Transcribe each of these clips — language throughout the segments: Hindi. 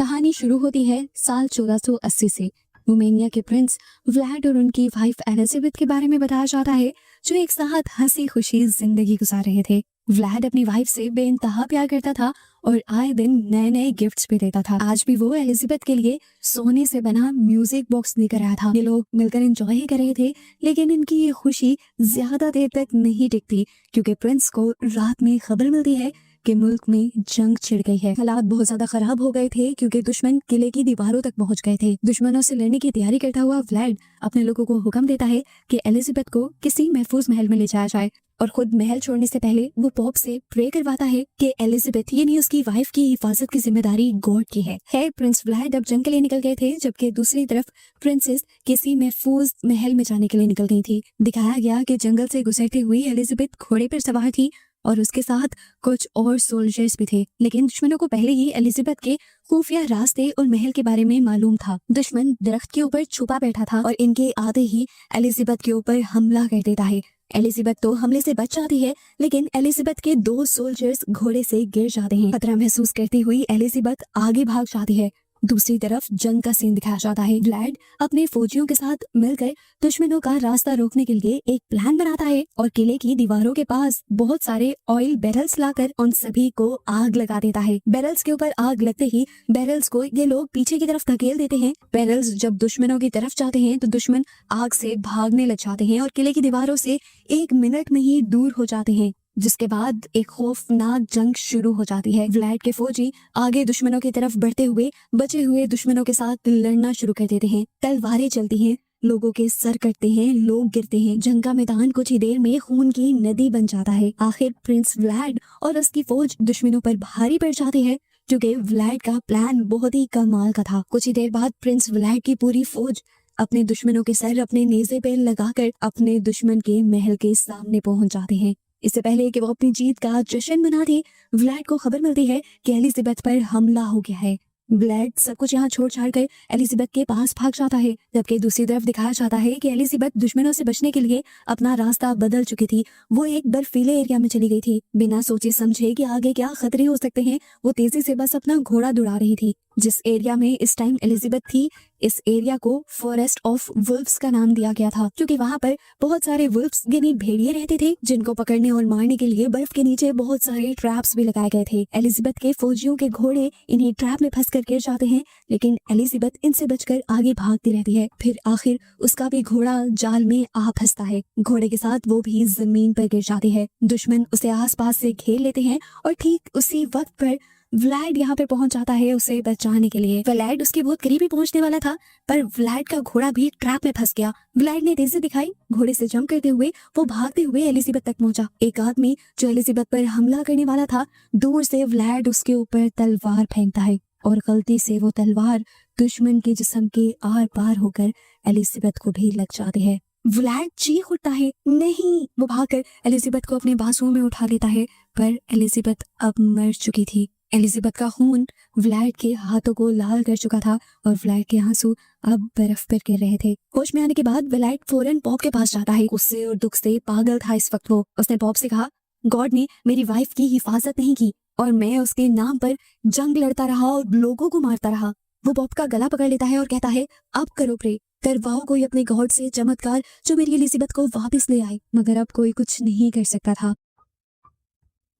कहानी शुरू होती है साल 1480 से। रोमानिया के प्रिंस व्लाड और उनकी वाइफ एलिजाबेथ के बारे में बताया जाता है, जो एक साथ हंसी खुशी जिंदगी गुजार रहे थे। व्लाड अपनी वाइफ से बेइंतहा प्यार करता था और आए दिन नए नए गिफ्ट्स भी देता था। आज भी वो एलिजाबेथ के लिए सोने से बना म्यूजिक बॉक्स लेकर आया था। ये लोग मिलकर एंजॉय ही कर रहे थे, लेकिन इनकी ये खुशी ज्यादा देर तक नहीं टिकती, क्योंकि प्रिंस को रात में खबर मिलती है कि मुल्क में जंग छिड़ गई है। हालात बहुत ज्यादा खराब हो गए थे, क्योंकि दुश्मन किले की दीवारों तक पहुंच गए थे। दुश्मनों से लड़ने की तैयारी करता हुआ व्लाड अपने लोगों को हुक्म देता है कि एलिजाबेथ को किसी महफूज महल में ले जाया जाए, और खुद महल छोड़ने से पहले वो पॉप से प्रे करवाता है कि एलिजाबेथ यानी उसकी वाइफ की हिफाजत की जिम्मेदारी गॉड की है। प्रिंस व्लाड अब जंग के लिए निकल गए थे, जबकि दूसरी तरफ प्रिंसेस किसी महफूज महल में जाने के लिए निकल गई थी। दिखाया गया कि जंगल से गुजरती हुई एलिजाबेथ घोड़े पर सवार थी और उसके साथ कुछ और सोल्जर्स भी थे, लेकिन दुश्मनों को पहले ही एलिजाबेथ के खुफिया रास्ते और महल के बारे में मालूम था। दुश्मन दरख्त के ऊपर छुपा बैठा था और इनके आते ही एलिजाबेथ के ऊपर हमला कर देता है। एलिजाबेथ तो हमले से बच जाती है, लेकिन एलिजाबेथ के 2 सोल्जर्स घोड़े से गिर जाते हैं। खतरा महसूस करती हुई एलिजाबेथ आगे भाग जाती है। दूसरी तरफ जंग का सीन दिखाया जाता है। व्लाड अपने फौजियों के साथ मिलकर दुश्मनों का रास्ता रोकने के लिए एक प्लान बनाता है और किले की दीवारों के पास बहुत सारे ऑयल बैरल्स लाकर उन सभी को आग लगा देता है। बैरल्स के ऊपर आग लगते ही बैरल्स को ये लोग पीछे की तरफ धकेल देते हैं। बैरल्स जब दुश्मनों की तरफ जाते हैं तो दुश्मन आग से भागने लग जाते हैं और किले की दीवारों से 1 मिनट में ही दूर हो जाते हैं, जिसके बाद एक खौफनाक जंग शुरू हो जाती है। व्लाड के फौजी आगे दुश्मनों की तरफ बढ़ते हुए बचे हुए दुश्मनों के साथ लड़ना शुरू कर देते हैं। तलवारें चलती हैं, लोगों के सर कटते हैं, लोग गिरते हैं। जंग का मैदान कुछ ही देर में खून की नदी बन जाता है। आखिर प्रिंस व्लाड और उसकी फौज दुश्मनों पर भारी पड़ जाती है, क्योंकि व्लाड का प्लान बहुत ही कमाल का था। कुछ ही देर बाद प्रिंस व्लाड की पूरी फौज अपने दुश्मनों के सर अपने नेज़े पे लगाकर अपने दुश्मन के महल के सामने पहुंच जाते हैं। इससे पहले कि वो अपनी जीत का जश्न मनाते, व्लाड को खबर मिलती है कि एलिजाबेथ पर हमला हो गया है। व्लाड सब कुछ यहाँ छोड़ छाड़ कर एलिजाबेथ के पास भाग जाता है, जबकि दूसरी तरफ दिखाया जाता है कि एलिजाबेथ दुश्मनों से बचने के लिए अपना रास्ता बदल चुकी थी। वो एक बर्फीले एरिया में चली गई थी। बिना सोचे समझे कि आगे क्या खतरे हो सकते हैं, वो तेजी से बस अपना घोड़ा दौड़ा रही थी। जिस एरिया में इस टाइम एलिजाबेथ थी, इस एरिया को फॉरेस्ट ऑफ वुल्व्स का नाम दिया गया था, क्योंकि वहाँ पर बहुत सारे वुल्व्स यानी भेड़िए रहते थे, जिनको पकड़ने और मारने के लिए बर्फ के नीचे बहुत सारे ट्रैप्स भी लगाए गए थे। एलिजाबेथ के फौजियों के घोड़े इन्हीं ट्रैप में फंस कर गिर जाते हैं, लेकिन एलिजाबेथ इनसे बचकर आगे भागती रहती है। फिर आखिर उसका भी घोड़ा जाल में आ फंसता है। घोड़े के साथ वो भी जमीन पर गिर जाती है। दुश्मन उसे आसपास से घेर लेते हैं और ठीक उसी वक्त पर व्लाड यहाँ पे पहुंच जाता है उसे बचाने के लिए। व्लाड उसके बहुत करीब ही पहुंचने वाला था, पर व्लाड का घोड़ा भी ट्रैप में फंस गया। व्लाड ने तेजी दिखाई, घोड़े से जंप करते हुए वो भागते हुए एलिजाबेथ तक पहुंचा। एक आदमी जो एलिजाबेथ पर हमला करने वाला था, दूर से व्लाड उसके ऊपर तलवार फेंकता है और गलती से वो तलवार दुश्मन के जिस्म के आर पार होकर एलिजाबेथ को भी लग जाती है। व्लाड चीख उठता है, नहीं! वो भागकर एलिजाबेथ को अपने बाजुओं में उठा लेता है, पर एलिजाबेथ अब मर चुकी थी। एलिजाबेथ का खून व्लाड के हाथों को लाल कर चुका था और व्लाड के आंसू अब बर्फ पर गिर रहे थे। होश में आने के बाद व्लाड फौरन पॉप के पास जाता है। गुस्से और दुख से पागल था इस वक्त वो। उसने पॉप से कहा, गॉड ने मेरी वाइफ की हिफाजत नहीं की और मैं उसके नाम पर जंग लड़ता रहा और लोगों को मारता रहा। वो पॉप का गला पकड़ लेता है और कहता है, अब करो प्रे, करवाओ कोई अपने गॉड से चमत्कार जो मेरी एलिजाबेथ को वापस ले आए। मगर अब कोई कुछ नहीं कर सकता था।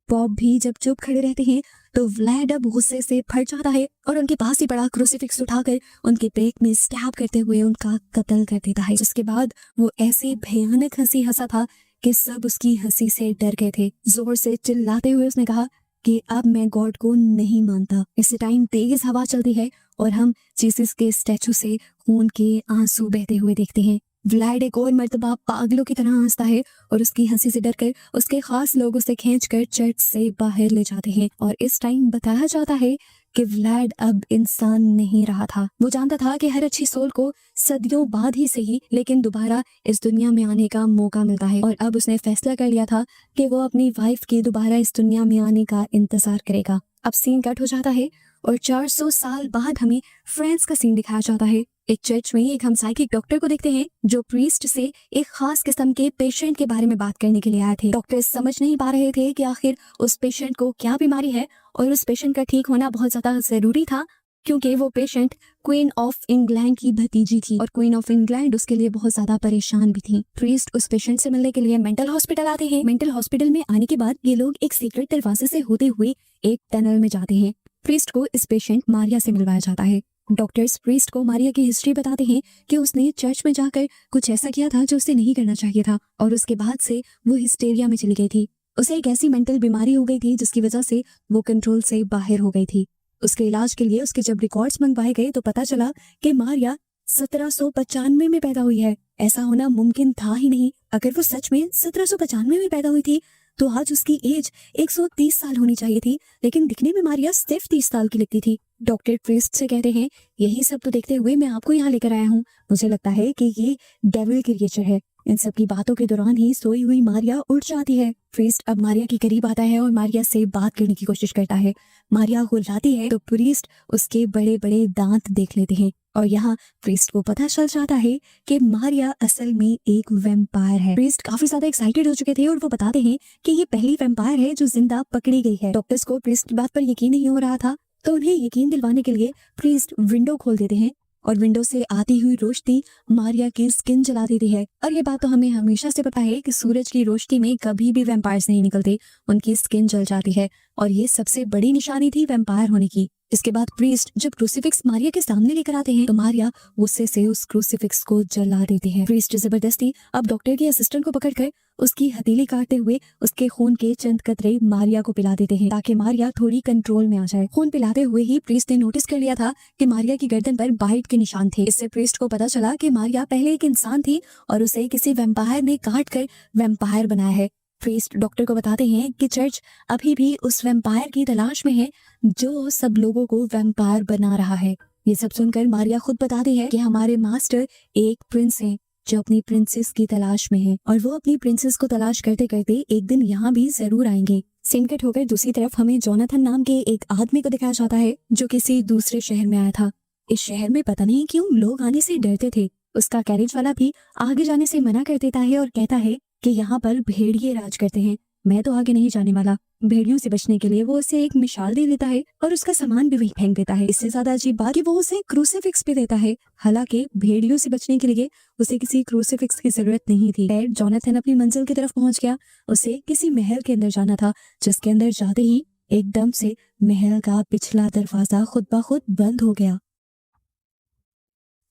पॉप भी जब चुप खड़े रहते हैं तो व्लाड अब गुस्से से फट जाता है और उनके पास ही पड़ा क्रूसीफिक्स उठाकर उनके पेट में स्टैब करते हुए उनका कत्ल कर देता है। जिसके बाद वो ऐसी भयानक हंसी हंसा था कि सब उसकी हंसी से डर गए थे। जोर से चिल्लाते हुए उसने कहा कि अब मैं गॉड को नहीं मानता। इसी टाइम तेज हवा चलती है और हम जीसस के स्टैचू से खून के आंसू बहते हुए देखते हैं। व्लाड एक और मर्तबा पागलों की तरह हंसता है और उसकी हंसी से डरकर उसके खास लोग उसे खींचकर चर्च से बाहर ले जाते हैं। और इस टाइम बताया जाता है कि व्लाड अब इंसान नहीं रहा था। वो जानता था कि हर अच्छी सोल को सदियों बाद ही सही, लेकिन दोबारा इस दुनिया में आने का मौका मिलता है। और अब उसने फैसला कर लिया था कि वो अपनी वाइफ के दोबारा इस दुनिया में आने का इंतजार करेगा। अब सीन कट हो जाता है और 400 साल बाद हमें फ्रांस का सीन दिखाया जाता है। एक चर्च में एक हम साइकिक डॉक्टर को देखते हैं, जो प्रीस्ट से एक खास किस्म के पेशेंट के बारे में बात करने के लिए आए थे। डॉक्टर समझ नहीं पा रहे थे कि आखिर उस पेशेंट को क्या बीमारी है और उस पेशेंट का ठीक होना बहुत ज्यादा जरूरी था, क्योंकि वो पेशेंट क्वीन ऑफ इंग्लैंड की भतीजी थी और क्वीन ऑफ इंग्लैंड उसके लिए बहुत ज्यादा परेशान भी थी। प्रीस्ट उस पेशेंट से मिलने के लिए मेंटल हॉस्पिटल आते हैं। मेंटल हॉस्पिटल में आने के बाद ये लोग एक सीक्रेट दरवाजे से होते हुए एक टनल में जाते हैं। प्रीस्ट को इस पेशेंट मारिया से मिलवाया जाता है। डॉक्टर्स प्रीस्ट को मारिया की हिस्ट्री बताते हैं कि उसने चर्च में जाकर कुछ ऐसा किया था जो उसे नहीं करना चाहिए था और उसके बाद से वो हिस्टेरिया में चली गई थी। उसे एक ऐसी मेंटल बीमारी हो गई थी जिसकी वजह से वो कंट्रोल से बाहर हो गई थी। उसके इलाज के लिए उसके जब रिकॉर्ड्स मंगवाए गए तो पता चला कि मारिया 1795 में पैदा हुई है। ऐसा होना मुमकिन था ही नहीं। अगर वो सच में 1795 में पैदा हुई थी तो आज उसकी एज 130 साल होनी चाहिए थी, लेकिन दिखने में मारिया सिर्फ 30 साल की लगती थी। डॉक्टर प्रीस्ट से कहते हैं, यही सब तो देखते हुए मैं आपको यहाँ लेकर आया हूँ। मुझे लगता है कि ये डेविल क्रिएचर है। इन सब की बातों के दौरान ही सोई हुई मारिया उठ जाती है। प्रीस्ट अब मारिया के करीब आता है और मारिया से बात करने की कोशिश करता है। मारिया गुर्राती है तो प्रीस्ट उसके बड़े बड़े दांत देख लेते हैं और यहाँ प्रीस्ट को पता चल जाता है कि मारिया असल में एक वैम्पायर है। प्रीस्ट काफी ज्यादा एक्साइटेड हो चुके थे और वो बताते हैं कि ये पहली वैम्पायर है जो जिंदा पकड़ी गई है। डॉक्टर्स को प्रीस्ट की बात पर यकीन नहीं हो रहा था तो उन्हें यकीन दिलवाने के लिए प्रीस्ट विंडो खोल देते हैं और विंडो से आती हुई रोशनी मारिया की स्किन जला देती है। और ये बात तो हमें हमेशा से पता है कि सूरज की रोशनी में कभी भी वैम्पायर्स नहीं निकलते, उनकी स्किन जल जाती है और ये सबसे बड़ी निशानी थी वैम्पायर होने की। इसके बाद प्रीस्ट जब क्रूसीफिक्स मारिया के सामने लेकर आते हैं तो मारिया गुस्से से उस क्रूसीफिक्स को जला देती है। प्रीस्ट जबरदस्ती अब डॉक्टर के असिस्टेंट को पकड़कर उसकी हथेली काटते हुए उसके खून के चंद कतरे मारिया को पिला देते हैं ताकि मारिया थोड़ी कंट्रोल में आ जाए। खून पिलाते हुए ही प्रीस्ट ने नोटिस कर लिया था कि मारिया की गर्दन पर बाइट के निशान थे। इससे प्रीस्ट को पता चला कि मारिया पहले एक इंसान थी और उसे किसी वैम्पायर ने काट कर वैम्पायर बनाया है। प्रीस्ट डॉक्टर को बताते हैं कि चर्च अभी भी उस वैम्पायर की तलाश में है जो सब लोगों को वैम्पायर बना रहा है। ये सब सुनकर मारिया खुद बताती है कि हमारे मास्टर एक प्रिंस हैं जो अपनी प्रिंसेस की तलाश में है और वो अपनी प्रिंसेस को तलाश करते करते एक दिन यहाँ भी जरूर आएंगे। सीन कट होकर दूसरी तरफ हमें जोनाथन नाम के एक आदमी को दिखाया जाता है जो किसी दूसरे शहर में आया था। इस शहर में पता नहीं क्यों लोग आने से डरते थे। उसका कैरेज वाला भी आगे जाने से मना कर देता है और कहता है कि यहाँ पर भेड़िए राज करते हैं, मैं तो आगे नहीं जाने वाला। भेड़ियों से बचने के लिए वो उसे एक मिसाल दे देता है और उसका सामान भी वहीं फेंक देता है। इससे ज्यादा अजीब बात कि वो उसे क्रूसीफिक्स भी देता है। हालांकि भेड़ियों से बचने के लिए उसे किसी क्रूसीफिक्स की जरूरत नहीं थी। खैर जोनाथन अपनी मंजिल की तरफ पहुंच गया। उसे किसी महल के अंदर जाना था जिसके अंदर जाते ही एकदम से महल का पिछला दरवाजा खुद ब खुद बंद हो गया।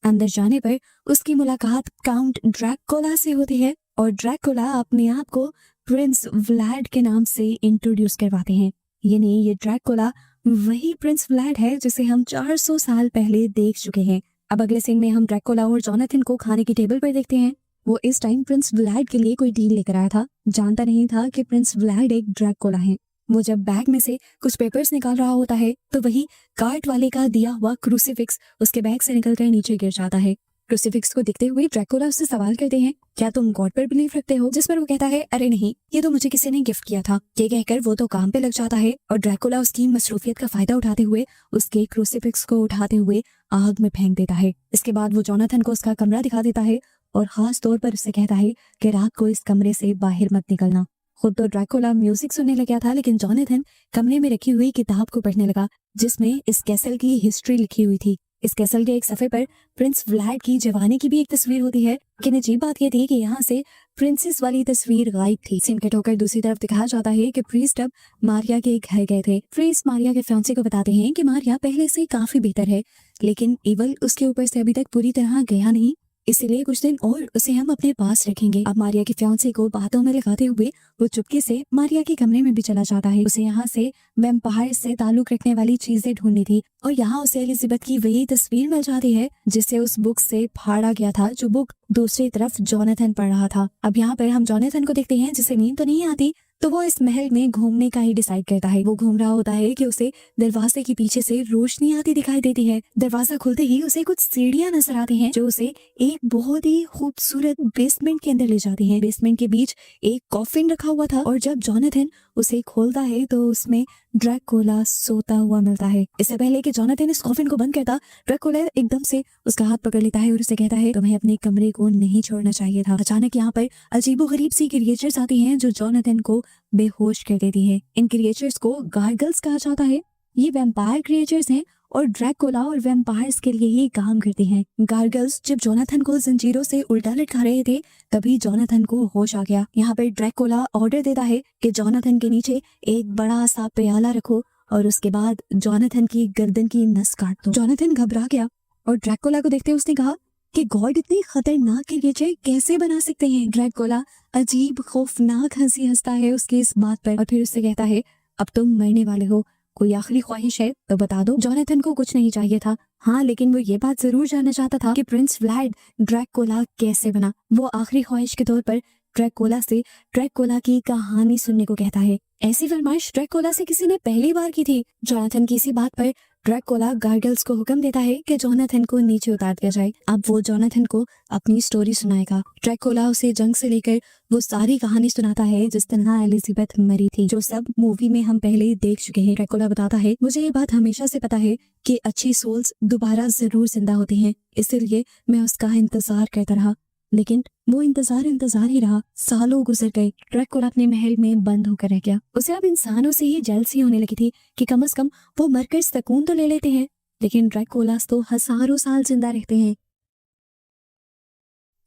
अंदर जाने पर उसकी मुलाकात काउंट ड्रैकुला से होती है और ड्रैकुला अपने आप को प्रिंस व्लाड के नाम से इंट्रोड्यूस करवाते हैं। यानी ये ड्रैकुला वही प्रिंस व्लाड है जिसे हम 400 साल पहले देख चुके हैं। अब अगले सीन में हम ड्रैकुला और जोनाथन को खाने की टेबल पर देखते हैं। वो इस टाइम प्रिंस व्लाड के लिए कोई डील लेकर आया था, जानता नहीं था कि प्रिंस व्लाड एक ड्रैकुला है। वो जब बैग में से कुछ पेपर्स निकाल रहा होता है तो वही कार्ट वाले का दिया हुआ क्रूसीफिक्स उसके बैग से निकलकर नीचे गिर जाता है। क्रूसीफिक्स को देखते हुए ड्रैकुला उससे सवाल करते हैं, क्या तुम गॉड पर बिलीव रखते हो? जिस पर वो कहता है, अरे नहीं, ये तो मुझे किसी ने गिफ्ट किया था। ये कहकर वो तो काम पे लग जाता है और ड्रैकुला उसकी मसरूफियत का फायदा उठाते हुए उसके क्रूसीफिक्स को उठाते हुए आग में फेंक देता है। इसके बाद वो जोनाथन को उसका कमरा दिखा देता है और खास तौर पर उससे कहता है कि रात को इस कमरे से बाहर मत निकलना। खुद तो ड्रैकुला म्यूजिक सुनने लगा था लेकिन जोनाथन कमरे में रखी हुई किताब को पढ़ने लगा जिसमें इस कैसल की हिस्ट्री लिखी हुई थी। इस कैसल के एक सफे पर प्रिंस व्लाड की जवानी की भी एक तस्वीर होती है। लेकिन अजीब बात यह थी कि यहाँ से प्रिंसेस वाली तस्वीर गायब थी। सीन कट होकर दूसरी तरफ दिखाया जाता है कि प्रीस्ट अब मारिया के घर गए थे। प्रीस्ट मारिया के फियांसे को बताते हैं कि मारिया पहले से काफी बेहतर है लेकिन इवल उसके ऊपर से अभी तक पूरी तरह गया नहीं, इसीलिए कुछ दिन और उसे हम अपने पास रखेंगे। अब मारिया के फियांसे को बातों में लगाते हुए वो चुपके से मारिया के कमरे में भी चला जाता है। उसे यहाँ से वैम्पायर से ताल्लुक रखने वाली चीजें ढूंढनी थी और यहाँ उसे एलिजाबेथ की वही तस्वीर मिल जाती है जिसे उस बुक से फाड़ा गया था, जो बुक दूसरी तरफ जोनाथन पढ़ रहा था। अब यहाँ पर हम जोनाथन को देखते हैं जिसे नींद तो नहीं आती तो वो इस महल में घूमने का ही डिसाइड करता है। वो घूम रहा होता है कि उसे दरवाजे के पीछे से रोशनी आती दिखाई देती है। दरवाजा खुलते ही उसे कुछ सीढ़ियां नजर आती हैं जो उसे एक बहुत ही खूबसूरत बेसमेंट के अंदर ले जाती हैं। बेसमेंट के बीच एक कॉफिन रखा हुआ था और जब जोनाथन उसे खोलता है तो उसमें ड्रैकुला सोता हुआ मिलता है। इससे पहले कि जोनाथन इस कॉफिन को बंद करता, ड्रैकुला एकदम से उसका हाथ पकड़ लेता है और उसे कहता है, तुम्हें अपने कमरे को नहीं छोड़ना चाहिए था। अचानक यहाँ पर अजीबोगरीब सी क्रिएचर्स आती हैं जो जोनाथन को बेहोश कर देती है। इन क्रिएचर्स को गार्गल्स कहा जाता है। ये वैम्पायर क्रिएचर्स हैं और ड्रैकुला और वैम्पायर्स के लिए ही काम करती हैं। गार्गल्स जब जोनाथन को जंजीरों से उल्टा लटका रहे थे तभी जोनाथन को होश आ गया। यहाँ पर ड्रैकुला ऑर्डर देता है कि जोनाथन के नीचे एक बड़ा सा प्याला रखो और उसके बाद जोनाथन की गर्दन की नस काट दो। जोनाथन घबरा गया और ड्रैकुला को देखते उसने कहा कि गॉड इतनी खतरनाक क्रिएचर कैसे बना सकते हैं। ड्रैकुला अजीब खौफनाक हंसी हंसता है उसकी इस बात पर और फिर उससे कहता है अब तुम मरने वाले हो, कोई आखिरी ख्वाहिश है तो बता दो। जोनाथन को कुछ नहीं चाहिए था, हाँ, लेकिन वो ये बात जरूर जानना चाहता था कि प्रिंस व्लाड ड्रैकुला कैसे बना। वो आखिरी ख्वाहिश के तौर पर ड्रैकुला से ड्रैकुला की कहानी सुनने को कहता है। ऐसी फरमाइश ड्रैकुला से किसी ने पहली बार की थी। जोनाथन की इसी बात पर ड्रैकुला गार्गल्स को हुक्म देता है कि जोनाथन को नीचे उतार दिया जाए। अब वो जोनाथन को अपनी स्टोरी सुनाएगा। ड्रैकुला उसे जंग से लेकर वो सारी कहानी सुनाता है जिस तरह एलिजाबेथ मरी थी, जो सब मूवी में हम पहले ही देख चुके हैं। ड्रैकुला बताता है मुझे ये बात हमेशा से पता है कि अच्छी सोल्स दोबारा जरूर जिंदा होती हैं, इसलिए मैं उसका इंतजार करता रहा, लेकिन वो इंतजार ही रहा। सालों गुजर गए। ड्रैकुला अपने महल में बंद होकर रह गया। उसे अब इंसानों से ही जेलसी होने लगी थी कि कम से कम वो मरकर सुकून तो ले लेते हैं, लेकिन ड्रैकुलास तो हजारों साल जिंदा रहते हैं।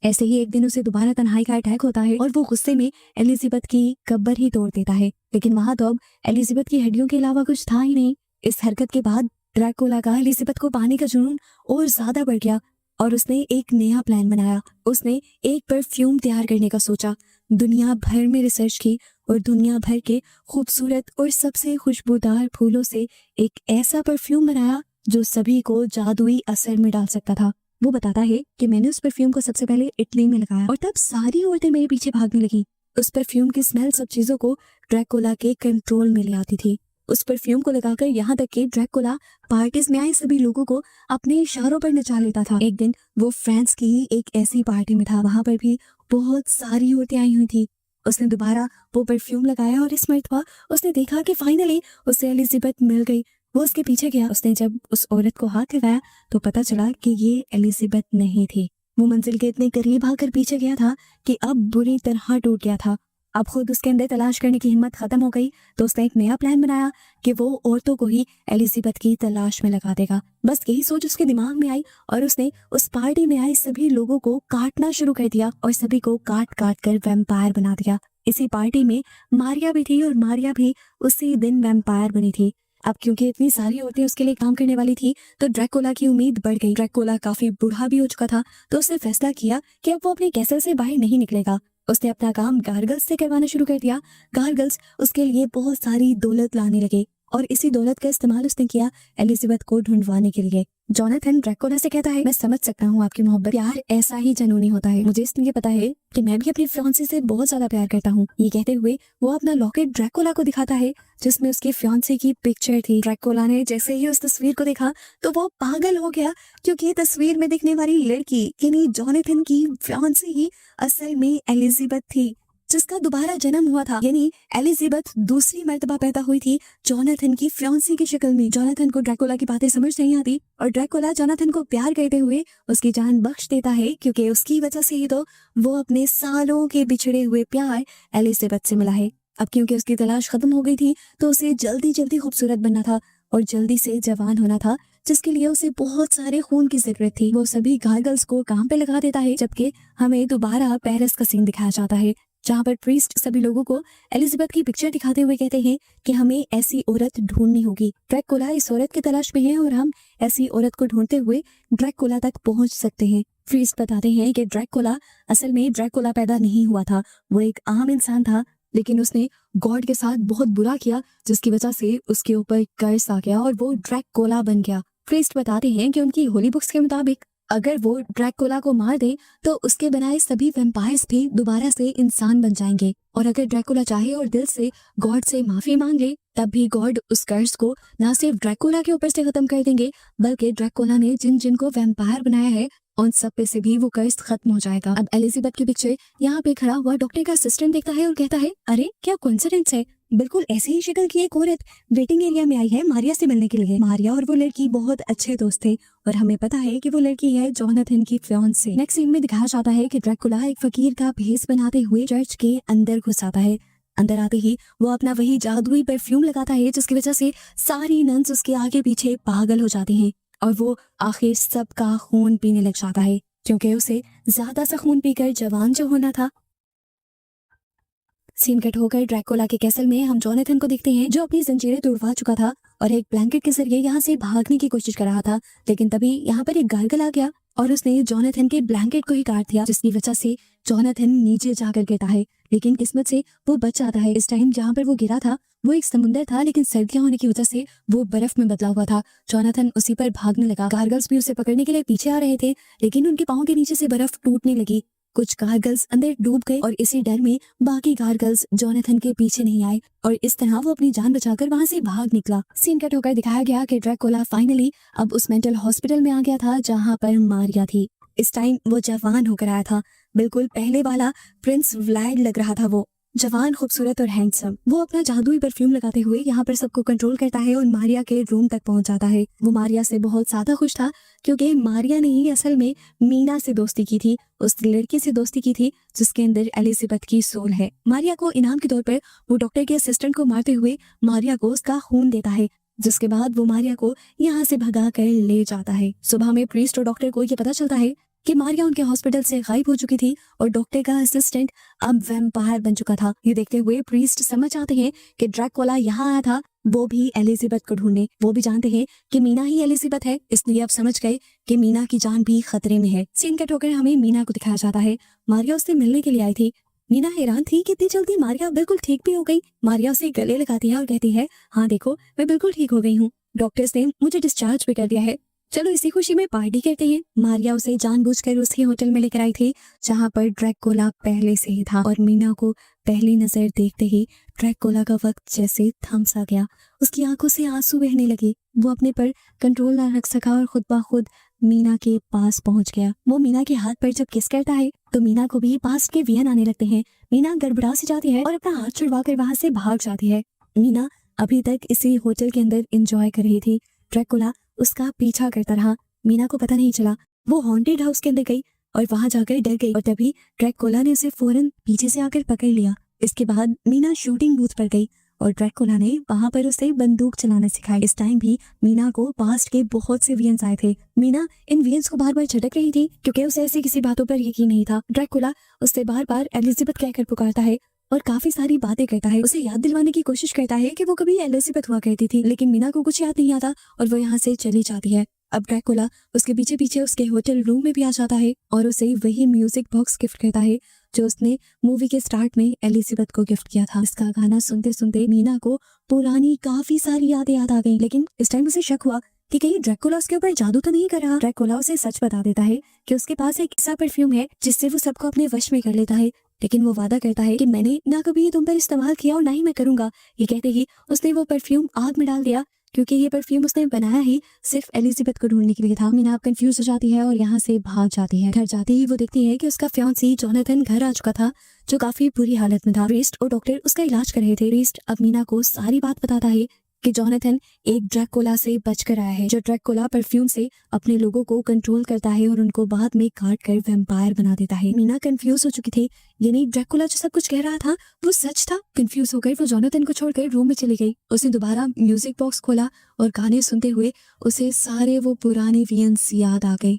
ऐसे ही एक दिन उसे दोबारा तन्हाई का अटैक होता है और वो गुस्से में एलिजाबेथ की कब्र ही तोड़ देता है, लेकिन वहां तो अब एलिजाबेथ की हड्डियों के अलावा कुछ था ही नहीं। इस हरकत के बाद ड्रैकुला का एलिजाबेथ को पाने का जुनून और ज्यादा बढ़ गया और उसने एक नया प्लान बनाया। उसने एक परफ्यूम तैयार करने का सोचा, दुनिया भर में रिसर्च की और दुनिया भर के खूबसूरत और सबसे खुशबूदार फूलों से एक ऐसा परफ्यूम बनाया जो सभी को जादुई असर में डाल सकता था। वो बताता है कि मैंने उस परफ्यूम को सबसे पहले इटली में लगाया और तब सारी औरतें मेरे पीछे भागने लगी। उस परफ्यूम की स्मेल सब चीजों को ड्रैकुला के कंट्रोल में ले आती थी। उस परफ्यूम को लगाकर यहाँ तक कि ड्रैकुला पार्टीज में आए सभी लोगों को अपने इशारों पर नचा लेता था। एक दिन वो फ्रांस की एक ऐसी पार्टी में था, वहां पर भी बहुत सारी औरतें आई हुई थी। उसने दोबारा वो परफ्यूम लगाया और इस मर्तबा उसने देखा कि फाइनली उसे एलिजाबेथ मिल गई। वो उसके पीछे गया। उसने जब उस औरत को हाथ लगाया तो पता चला कि ये एलिजाबेथ नहीं थी। वो मंजिल के इतने करीब आकर पीछे गया था कि अब बुरी तरह टूट गया था। अब खुद उसके अंदर तलाश करने की हिम्मत खत्म हो गई, तो उसने एक नया प्लान बनाया कि वो औरतों को ही एलिजाबेथ की तलाश में लगा देगा। बस यही सोच उसके दिमाग में आई और उसने उस पार्टी में आए सभी लोगों को काटना शुरू कर दिया और सभी को काट काट कर वैम्पायर बना दिया। इसी पार्टी में मारिया भी थी और मारिया भी उसी दिन वैम्पायर बनी थी। अब क्योंकि इतनी सारी औरतें उसके लिए काम करने वाली थी तो ड्रैकुला की उम्मीद बढ़ गई। ड्रैकुला काफी बूढ़ा भी हो चुका था, तो उसने फैसला किया कि अब वो अपने कैसल से बाहर नहीं निकलेगा। उसने अपना काम गार्गल्स से करवाना शुरू कर दिया। गार्गल्स उसके लिए बहुत सारी दौलत लाने लगे और इसी दौलत का इस्तेमाल उसने किया एलिजाबेथ को ढूंढवाने के लिए। जोनाथन ड्रैकुला से कहता है मैं समझ सकता हूँ आपकी मोहब्बत, प्यार ऐसा ही जुनूनी होता है। मुझे इसलिए पता है कि मैं भी अपनी फियांसी से बहुत ज्यादा प्यार करता हूँ। ये कहते हुए वो अपना लॉकेट ड्रैकुला को दिखाता है जिसमें उसकी फियांसी की पिक्चर थी। ड्रैकुला ने जैसे ही उस तस्वीर को देखा तो वो पागल हो गया, क्योंकि तस्वीर में दिखने वाली लड़की यानी जोनाथन की फियांसी ही असल में एलिजाबेथ थी, जिसका दोबारा जन्म हुआ था। यानी एलिजाबेथ दूसरी मर्तबा पैदा हुई थी जोनाथन की फियांसी की शक्ल में। जोनाथन को ड्रैकुला की बातें समझ नहीं आती और ड्रैकुला जोनाथन को प्यार करते हुए उसकी जान बख्श देता है, क्योंकि उसकी वजह से ही तो वो अपने सालों के बिछड़े हुए प्यार एलिजाबेथ से मिला है। अब क्योंकि उसकी तलाश खत्म हो गई थी तो उसे जल्दी जल्दी खूबसूरत बनना था और जल्दी से जवान होना था, जिसके लिए उसे बहुत सारे खून की जरूरत थी। वो सभी गार्गल्स को काम पे लगा देता है, जबकि हमें दोबारा पेरिस का सीन दिखाया जाता है जहाँ पर प्रीस्ट सभी लोगों को एलिजाबेथ की पिक्चर दिखाते हुए कहते हैं कि हमें ऐसी औरत ढूंढनी होगी। ड्रैकुला इस औरत की तलाश में है और हम ऐसी औरत को ढूंढते हुए ड्रैकुला तक पहुंच सकते हैं। प्रीस्ट बताते हैं कि ड्रैकुला असल में ड्रैकुला पैदा नहीं हुआ था, वो एक आम इंसान था, लेकिन उसने गॉड के साथ बहुत बुरा किया जिसकी वजह से उसके ऊपर कर्स आ गया और वो ड्रैकुला बन गया। प्रीस्ट बताते हैं कि उनकी होली बुक्स के मुताबिक अगर वो ड्रैकुला को मार दे तो उसके बनाए सभी वैम्पायर्स भी दोबारा से इंसान बन जाएंगे, और अगर ड्रैकुला चाहे और दिल से गॉड से माफी मांग ले तब भी गॉड उस कर्स को न सिर्फ ड्रैकुला के ऊपर से खत्म कर देंगे, बल्कि ड्रैकुला ने जिन जिन को वैम्पायर बनाया है उन सब पे से भी वो कर्स खत्म हो जाएगा। अब एलिजाबेथ की पिक्चर यहाँ पे खड़ा हुआ डॉक्टर का असिस्टेंट देखता है और कहता है अरे क्या कोइंसिडेंस है, बिल्कुल ऐसी ही शक्ल की एक औरत वेटिंग एरिया में आई है मारिया से मिलने के लिए। मारिया और वो लड़की बहुत अच्छे दोस्त थे और हमें पता है कि वो लड़की है जोनाथन की फियांसी। नेक्स्ट सीन में दिखाया जाता है कि ड्रैकुला एक फकीर का भेष बनाते हुए चर्च के अंदर घुस आता है। अंदर आते ही वो अपना वही जादुई परफ्यूम लगाता है जिसकी वजह से सारी नन्स उसके आगे पीछे पागल हो जाती हैं और वो आखिर सबका खून पीने लग जाता है क्योंकि उसे ज्यादा सा खून पीकर जवान जो होना था। सीन कट होकर ड्रैकुला के कैसल में हम जोनाथन को देखते हैं जो अपनी जंजीरें तोड़वा चुका था और एक ब्लैंकेट के जरिए यहाँ से भागने की कोशिश कर रहा था, लेकिन तभी यहाँ पर एक गार्गल आ गया और उसने जोनाथन के ब्लैंकेट को ही काट दिया जिसकी वजह से जोनाथन नीचे जाकर गिरता है, लेकिन किस्मत से वो बच जाता है। इस टाइम जहाँ पर वो गिरा था वो एक समुंदर था, लेकिन सर्दियां होने की वजह से वो बर्फ में बदला हुआ था। जोनाथन उसी पर भागने लगा। गार्गल्स भी उसे पकड़ने के लिए पीछे आ रहे थे, लेकिन उनके पाँव के नीचे से बर्फ टूटने लगी। कुछ गार्गल्स अंदर डूब गए और इसी डर में बाकी गार्गल्स जोनाथन के पीछे नहीं आए और इस तरह वो अपनी जान बचाकर वहां से भाग निकला। सीन कट होकर दिखाया गया कि ड्रैकुला फाइनली अब उस मेंटल हॉस्पिटल में आ गया था जहां पर मारिया थी। इस टाइम वो जवान होकर आया था, बिल्कुल पहले वाला प्रिंस व्लाड लग रहा था। वो जवान, खूबसूरत और हैंडसम। वो अपना जादुई परफ्यूम लगाते हुए यहाँ पर सबको कंट्रोल करता है और मारिया के रूम तक पहुंच जाता है। वो मारिया से बहुत ज्यादा खुश था क्योंकि मारिया ने ही असल में मीना से दोस्ती की थी, उस लड़की से दोस्ती की थी जिसके अंदर एलिजाबेथ की सोल है। मारिया को इनाम के तौर पर वो डॉक्टर के असिस्टेंट को मारते हुए मारिया को उसका खून देता है, जिसके बाद वो मारिया को यहाँ से भगा कर ले जाता है। सुबह में प्रीस्ट और डॉक्टर को ये पता चलता है कि मारिया उनके हॉस्पिटल से गायब हो चुकी थी और डॉक्टर का असिस्टेंट अब वैम्पायर बन चुका था। ये देखते हुए प्रीस्ट समझ आते हैं कि ड्रैकुला यहाँ आया था वो भी एलिजाबेथ को ढूंढने। वो भी जानते हैं कि मीना ही एलिजाबेथ है, इसलिए अब समझ गए कि मीना की जान भी खतरे में है। सीन कट होकर हमें मीना को दिखाया जाता है। मारिया उससे मिलने के लिए आई थी। मीना हैरान थी कि इतनी जल्दी मारिया बिल्कुल ठीक भी हो गई। मारिया उसे गले लगाती है और कहती है, हाँ देखो मैं बिल्कुल ठीक हो गई हूँ, डॉक्टर्स ने मुझे डिस्चार्ज भी कर दिया है, चलो इसी खुशी में पार्टी करते हैं। मारिया उसे जानबूझकर उसके होटल में लेकर आई थी जहाँ पर ड्रैकुला पहले से ही था और मीना को पहली नजर देखते ही ड्रैकुला का वक्त जैसे थम सा गया। उसकी आंखों से आंसू बहने लगे। वो अपने पर कंट्रोल ना रख सका और खुद ब खुद मीना के पास पहुंच गया। वो मीना के हाथ पर जब किस करता है तो मीना को भी पास के वियन आने लगते हैं। मीना गड़बड़ा सी जाती है और अपना हाथ छुड़वा कर वहां से भाग जाती है। मीना अभी तक इसी होटल के अंदर एंजॉय कर रही थी। ड्रैकुला उसका पीछा करता रहा। मीना को पता नहीं चला। वो हॉन्टेड हाउस के अंदर गई और वहां जाकर डर गई और तभी ड्रैकुला ने उसे फौरन पीछे से आकर पकड़ लिया। इसके बाद मीना शूटिंग बूथ पर गई और ड्रैकुला ने वहां पर उसे बंदूक चलाना सिखाई। इस टाइम भी मीना को पास्ट के बहुत से वियंस आए थे। मीना इन वियंस को बार बार झटक रही थी क्योंकि उसे ऐसी किसी बातों पर यकीन नहीं था। ड्रैकुला उससे बार बार एलिजाबेथ कहकर पुकारता है और काफी सारी बातें करता है। उसे याद दिलवाने की कोशिश करता है कि वो कभी एलिजाबेथ हुआ करती थी, लेकिन मीना को कुछ याद नहीं आता और वो यहाँ से चली जाती है। अब ड्रैकुला उसके पीछे पीछे उसके होटल रूम में भी आ जाता है और उसे वही म्यूजिक बॉक्स गिफ्ट करता है जो उसने मूवी के स्टार्ट में एलिजाबेथ को गिफ्ट किया था। इसका गाना सुनते सुनते मीना को पुरानी काफी सारी यादें याद आ गई, लेकिन इस टाइम उसे शक हुआ कि कहीं ड्रैकुला उसके ऊपर जादू तो नहीं कर रहा। ड्रैकुला उसे सच बता देता है कि उसके पास एक ऐसा परफ्यूम है जिससे वो सबको अपने वश में कर लेता है, लेकिन वो वादा करता है कि मैंने ना कभी ये तुम पर इस्तेमाल किया और ना ही मैं करूंगा। ये कहते ही उसने वो परफ्यूम आग में डाल दिया क्योंकि ये परफ्यूम उसने बनाया ही सिर्फ एलिजाबेथ को ढूंढने के लिए था। मीना अब कंफ्यूज हो जाती है और यहाँ से भाग जाती है। घर जाते ही वो देखती है कि उसका फियांसी जोनाथन घर आ चुका था जो काफी बुरी हालत में था। प्रीस्ट और डॉक्टर उसका इलाज कर रहे थे। प्रीस्ट अब मीना को सारी बात बताता है कि जोनाथन एक ड्रैकुला से बचकर आया है जो ड्रैकुला परफ्यूम से अपने लोगों को कंट्रोल करता है और उनको बाद में काट कर वैम्पायर बना देता है। मीना कंफ्यूज हो चुकी थी, यानी ड्रैकुला जो सब कुछ कह रहा था वो सच था। कंफ्यूज होकर वो जोनाथन को छोड़कर रूम में चली गई। उसने दोबारा म्यूजिक बॉक्स खोला और गाने सुनते हुए उसे सारे वो पुराने वियंस याद आ गए।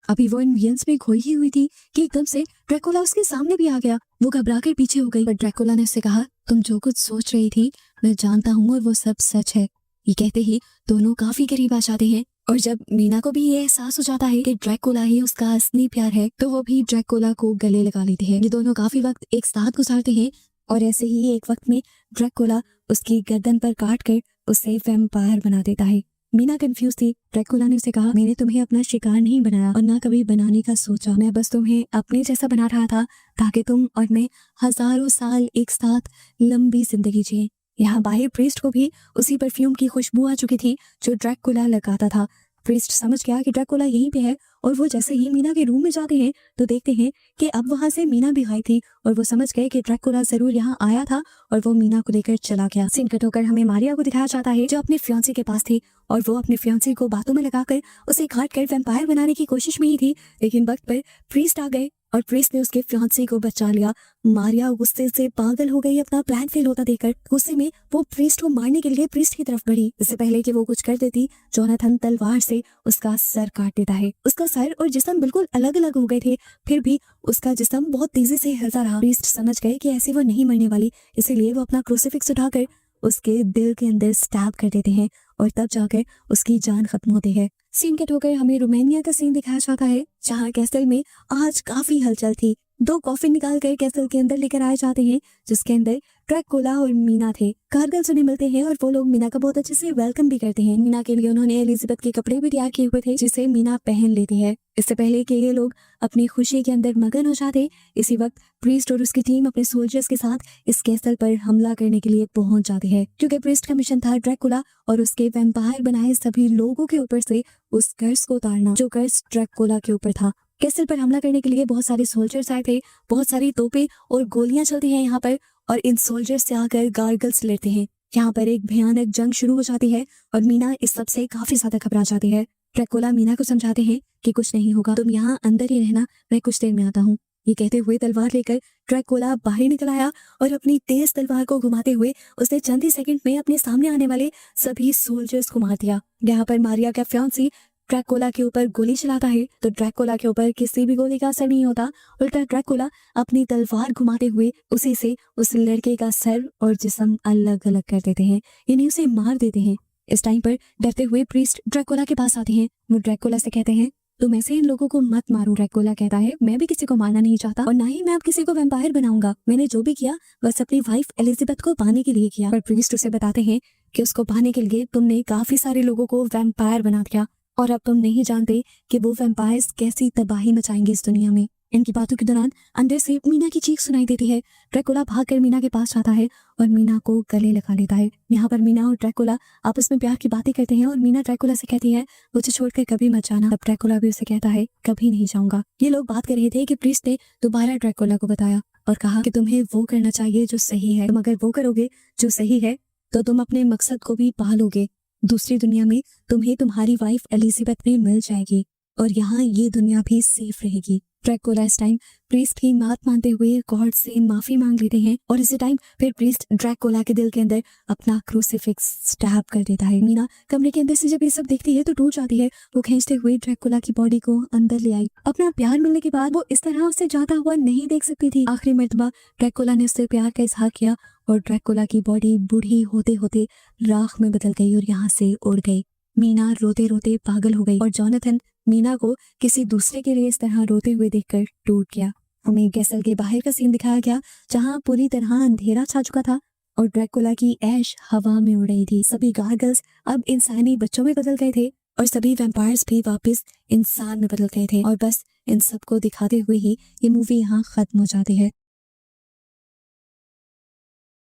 अभी वो इन वियंस में खोई ही हुई थी कि एकदम से ड्रैकुला उसके सामने भी आ गया। वो घबराकर पीछे हो गई, पर ड्रैकुला ने उससे कहा, तुम जो कुछ सोच रही थी मैं जानता हूँ और वो सब सच है। ये कहते ही दोनों काफी करीब आ जाते हैं और जब मीना को भी ये एहसास हो जाता है कि ड्रैकुला ही उसका असली प्यार है तो वो भी ड्रैकुला को गले लगा लेती है। ये दोनों काफी वक्त एक साथ गुजारते हैं और ऐसे ही एक वक्त में ड्रैकुला उसकी गर्दन पर काट कर उसे वैम्पायर बना देता है। मीना कंफ्यूज थी। ड्रैकुला ने उसे कहा, मैंने तुम्हें अपना शिकार नहीं बनाया और ना कभी बनाने का सोचा। मैं बस तुम्हें अपने जैसा बना रहा था ताकि तुम और मैं हजारों साल एक साथ लंबी जिंदगी जिए। यहाँ बाहर प्रीस्ट को भी उसी परफ्यूम की खुशबू आ चुकी थी जो ड्रैकुला लगाता था। प्रीस्ट समझ गया कि ड्रैकुला यहीं पे है और वो जैसे ही मीना के रूम में जाते हैं तो देखते हैं कि अब वहां से मीना भी आई थी और वो समझ गए कि ड्रैकुला जरूर यहाँ आया था और वो मीना को लेकर चला गया। सीन कट होकर हमें मारिया को दिखाया जाता है जो अपने फियांसे के पास थी और वो अपने फियांसे को बातों में लगाकर उसे काट कर वैम्पायर बनाने की कोशिश में ही थी, लेकिन वक्त पर प्रीस्ट आ गए और प्रीस्ट ने उसके फियांसे को बचा लिया। मारिया गुस्से से पागल हो गई अपना प्लान फेल होता देखकर। गुस्से में वो प्रीस्ट को मारने के लिए प्रीस्ट की तरफ बढ़ी। इससे पहले कि वो कुछ कर देती, जोनाथन तलवार से उसका सर काट देता है। उसका सर और जिस्म बिल्कुल अलग अलग हो गए थे, फिर भी उसका जिस्म बहुत तेजी से हिलता रहा। प्रीस्ट समझ गए कि ऐसे वो नहीं मरने वाली, इसीलिए वो अपना क्रूसीफिक्स उठाकर उसके दिल के अंदर स्टैब कर देते हैं और तब जाकर उसकी जान खत्म होती है। सीन कट होकर हमें रोमानिया का सीन दिखाया जाता है, जहाँ कैसल में आज काफी हलचल थी। 2 कॉफिन निकाल कर कैसल के अंदर लेकर आए जाते हैं, जिसके अंदर ड्रैकुला और मीना थे। कारगिल उन्हें मिलते हैं और वो लोग मीना का बहुत अच्छे से वेलकम भी करते हैं। मीना के लिए उन्होंने एलिजाबेथ के कपड़े भी तैयार किए हुए थे, जिसे मीना पहन लेती है। इससे पहले कि ये लोग अपनी खुशी के अंदर मगन हो जाते, इसी वक्त प्रीस्ट और उसकी टीम अपने सोल्जर्स के साथ इस कैसल पर हमला करने के लिए पहुंच जाती है, क्योंकि प्रीस्ट का मिशन था ड्रैकुला और उसके वैम्पायर बनाए सभी लोगों के ऊपर से उस कर्स को उतारना, जो कर्स ड्रैकुला के ऊपर था। कैसल पर हमला करने के लिए बहुत सारे सोल्जर्स आए थे, बहुत सारी तोपें और गोलियां चलती हैं यहाँ पर, और इन सोल्जर्स से आकर गार्गल्स लड़ते हैं। यहाँ पर एक भयानक जंग शुरू हो जाती है और मीना इस सब से काफी ज्यादा घबरा जाती है। ड्रैकुला मीना को समझाते हैं कि कुछ नहीं होगा, तुम यहाँ अंदर ही रहना, मैं कुछ देर में आता हूँ। ये कहते हुए तलवार लेकर ड्रैकुला बाहर निकल आया और अपनी तेज तलवार को घुमाते हुए उसने चंद ही सेकंड में अपने सामने आने वाले सभी सोल्जर्स को मार दिया। यहाँ पर मारिया का फियांसी ड्रैकुला के ऊपर गोली चलाता है, तो ड्रैकुला के ऊपर किसी भी गोली का असर नहीं होता। उल्टा ड्रैकुला अपनी तलवार घुमाते हुए उसी से उस लड़के का सर और जिस्म अलग अलग कर देते हैं, यानी उसे मार देते हैं। इस टाइम पर डरते हुए प्रीस्ट ड्रैकुला के पास आते हैं। वो ड्रैकुला से कहते हैं, तुम ऐसे इन लोगों को मत मारो। ड्रैकुला कहता है, मैं भी किसी को मारना नहीं चाहता और ना ही मैं अब किसी को वैम्पायर बनाऊंगा। मैंने जो भी किया बस अपनी वाइफ एलिजाबेथ को पाने के लिए किया। पर प्रीस्ट उसे बताते हैं कि उसको पाने के लिए तुमने काफी सारे लोगों को वैम्पायर बना दिया और अब तुम नहीं जानते कि वो वैम्पायर्स कैसी तबाही मचाएंगे इस दुनिया में। इनकी बातों के दौरान अंदर से मीना की चीख सुनाई देती है। ड्रैकुला भागकर मीना के पास जाता है और मीना को गले लगा लेता है। यहाँ पर मीना और ड्रैकुला आपस में प्यार की बातें करते हैं और मीना ड्रैकुला से कहती है, मुझे छोड़कर कभी मत जाना। अब ड्रैकुला भी उसे कहता है, कभी नहीं जाऊंगा। ये लोग बात कर रहे थे कि प्रीस्ट ने दोबारा ड्रैकुला को बताया और कहा कि तुम्हें वो करना चाहिए जो सही है। तुम अगर वो करोगे जो सही है तो तुम अपने मकसद को भी पा लोगे। दूसरी दुनिया में तुम्हें तुम्हारी वाइफ एलिजाबेथ भी मिल जाएगी और यहाँ ये दुनिया भी सेफ रहेगी। ड्रैकुला इस टाइम प्रीस्ट की बात मानते हुए गॉड से माफी मांग लेते हैं और इसी टाइम फिर प्रीस्ट ड्रैकुला के दिल के अंदर अपना क्रूसीफिक्स स्टैब कर देता है। मीना कमरे के अंदर से जब ये सब देखती है तो टूट जाती है। वो खींचते हुए ड्रैकुला की बॉडी को अंदर ले आई। अपना प्यार मिलने के बाद वो इस तरह उससे जाता हुआ नहीं देख सकती थी। आखिरी मर्तबा ड्रैकुला ने उससे प्यार का इजहार किया और ड्रैकुला की बॉडी बूढ़ी होते होते राख में बदल गई और यहाँ से उड़ गई। मीना रोते रोते पागल हो गई और जोनाथन मीना को किसी दूसरे के लिए इस तरह रोते हुए देखकर टूट गया। हमें कैसल के बाहर का सीन दिखाया गया, जहाँ पूरी तरह अंधेरा छा चुका था और ड्रैकुला की ऐश हवा में उड़ रही थी। सभी गार्गल्स अब इंसानी बच्चों में बदल गए थे और सभी वैम्पायर्स भी वापस इंसान में बदल गए थे और बस इन सबको दिखाते हुए ही ये मूवी यहाँ खत्म हो जाती है।